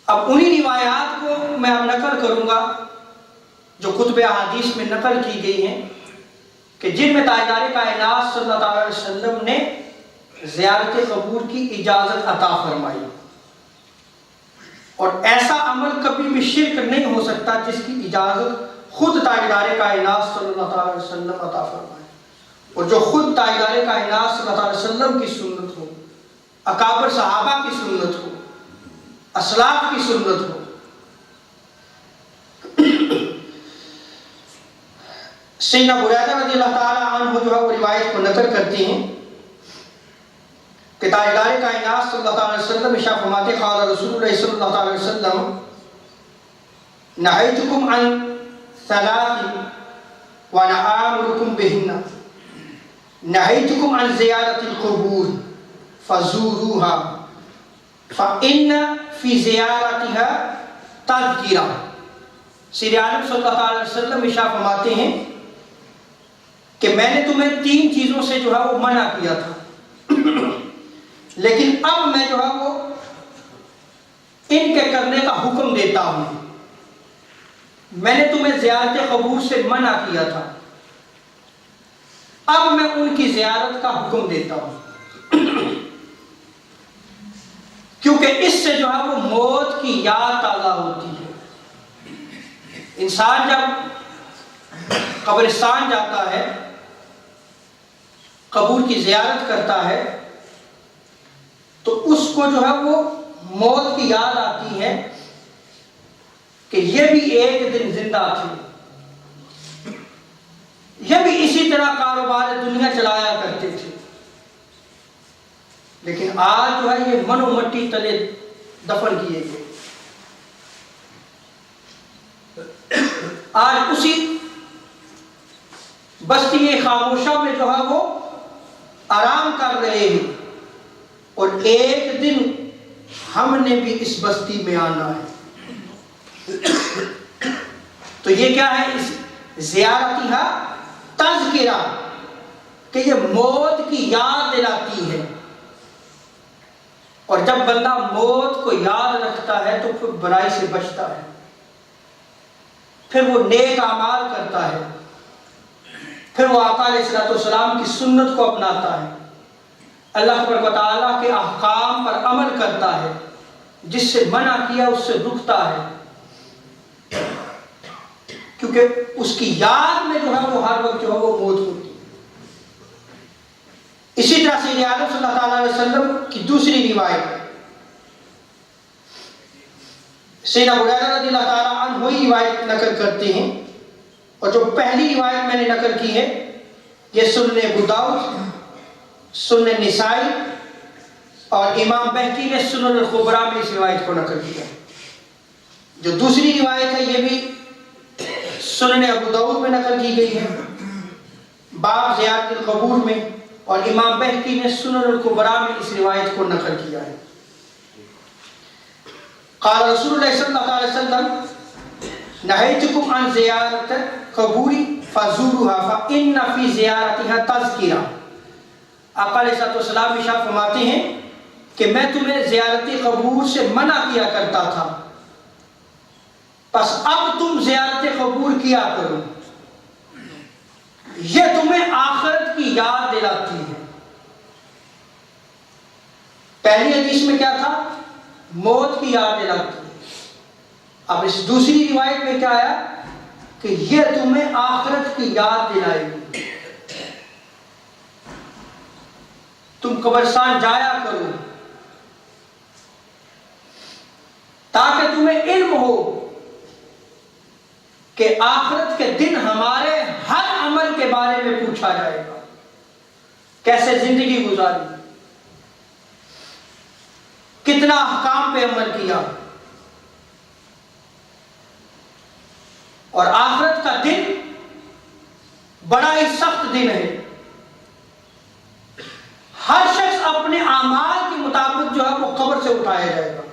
اب انہی روایات کو میں اب نقل کروں گا جو کتب احادیث میں نقل کی گئی ہیں کہ جن میں تاجدار کائنات صلی اللہ علیہ وسلم نے زیارت قبور کی اجازت عطا فرمائی، اور ایسا عمل کبھی بھی شرک نہیں ہو سکتا جس کی اجازت خود تاجدار کائنات صلی اللہ علیہ وسلم عطا فرمائے، اور جو خود تاجدار کائنات صلی اللہ علیہ وسلم کی سنت ہو، اکابر صحابہ کی سنت ہو، اسلاف کی سنت ہو۔ سیدنا بریدہ رضی اللہ تعالیٰ عنہ جو ہے وہ روایت کو نقل کرتے ہیں کہ تاجدار کائنات صلی اللہ علیہ وسلم ارشاد فرماتے قال رسول اللہ صلی اللہ علیہ وسلم نہیتکم عن ثلاث وانا آمرکم بہن، نہیتکم عن زیارت القبور فزوروها فإن فی زیارتها تذکرہ۔ سید عالم صلی اللہ علیہ وسلم ارشاد فرماتے ہیں کہ میں نے تمہیں 3 چیزوں سے جو ہے وہ منع کیا تھا، لیکن اب میں جو ہے وہ ان کے کرنے کا حکم دیتا ہوں۔ میں نے تمہیں زیارت قبور سے منع کیا تھا، اب میں ان کی زیارت کا حکم دیتا ہوں، کیونکہ اس سے جو ہے وہ موت کی یاد تازہ ہوتی ہے۔ انسان جب قبرستان جاتا ہے، قبور کی زیارت کرتا ہے، تو اس کو جو ہے وہ موت کی یاد آتی ہے کہ یہ بھی ایک دن زندہ تھے، یہ بھی اسی طرح کاروبار دنیا چلایا کرتے تھے، لیکن آج جو ہے یہ من و مٹی تلے دفن کیے گئے۔ آج اسی بستی خاموشہ میں جو ہے وہ آرام کر رہے ہیں، اور ایک دن ہم نے بھی اس بستی میں آنا ہے۔ تو یہ کیا ہے؟ اس زیارتہ تذکرہ، کہ یہ موت کی یاد دلاتی ہے، اور جب بندہ موت کو یاد رکھتا ہے تو پھر برائی سے بچتا ہے، پھر وہ نیک اعمال کرتا ہے، پھر وہ آقا علیہ الصلوۃ والسلام کی سنت کو اپناتا ہے، اللہ تبارک و تعالیٰ کے احکام پر عمل کرتا ہے، جس سے منع کیا اس سے رکتا ہے، کیونکہ اس کی یاد میں جو ہے وہ ہر وقت جو ہے وہ موت ہوتی ہے۔ اسی طرح سید عالم صلی اللہ علیہ وسلم کی دوسری روایت سیدنا بریدہ رضی اللہ تعالیٰ عنہ وہی روایت نقل کرتے ہیں، اور جو پہلی روایت میں نے نقل کی ہے یہ سنن ابو داؤد، سنن نسائی اور امام بہقی نے سنن الکبریٰ میں اس روایت کو نقل کیا۔ جو دوسری روایت ہے یہ بھی سنن ابو داؤد میں نقل کی گئی ہے، باب زیارت القبور میں، اور امام بہقی نے سنن الکبریٰ میں اس روایت کو نقل کیا ہے۔ قال رسول اللہ صلی اللہ علیہ وسلم نہیتکم عن زیارت قبور فزوروها فإن فی زیارتها تذکرہ۔ آقا علیہ السلام ارشاد فرماتے ہیں کہ میں تمہیں زیارت قبور سے منع کیا کرتا تھا، پس اب تم زیارت قبور کیا کرو، یہ تمہیں آخرت کی یاد دلاتی ہے۔ پہلی حدیث میں کیا تھا؟ موت کی یاد دلاتی ہے۔ اب اس دوسری روایت میں کیا آیا کہ یہ تمہیں آخرت کی یاد دلائے گی، تم قبرستان جایا کرو تاکہ تمہیں علم ہو کہ آخرت کے دن ہمارے ہر عمل کے بارے میں پوچھا جائے گا، کیسے زندگی گزاری، کتنا احکام پہ عمل کیا، اور آخرت کا دن بڑا ہی سخت دن ہے۔ ہر شخص اپنے اعمال کے مطابق جو ہے وہ قبر سے اٹھایا جائے گا۔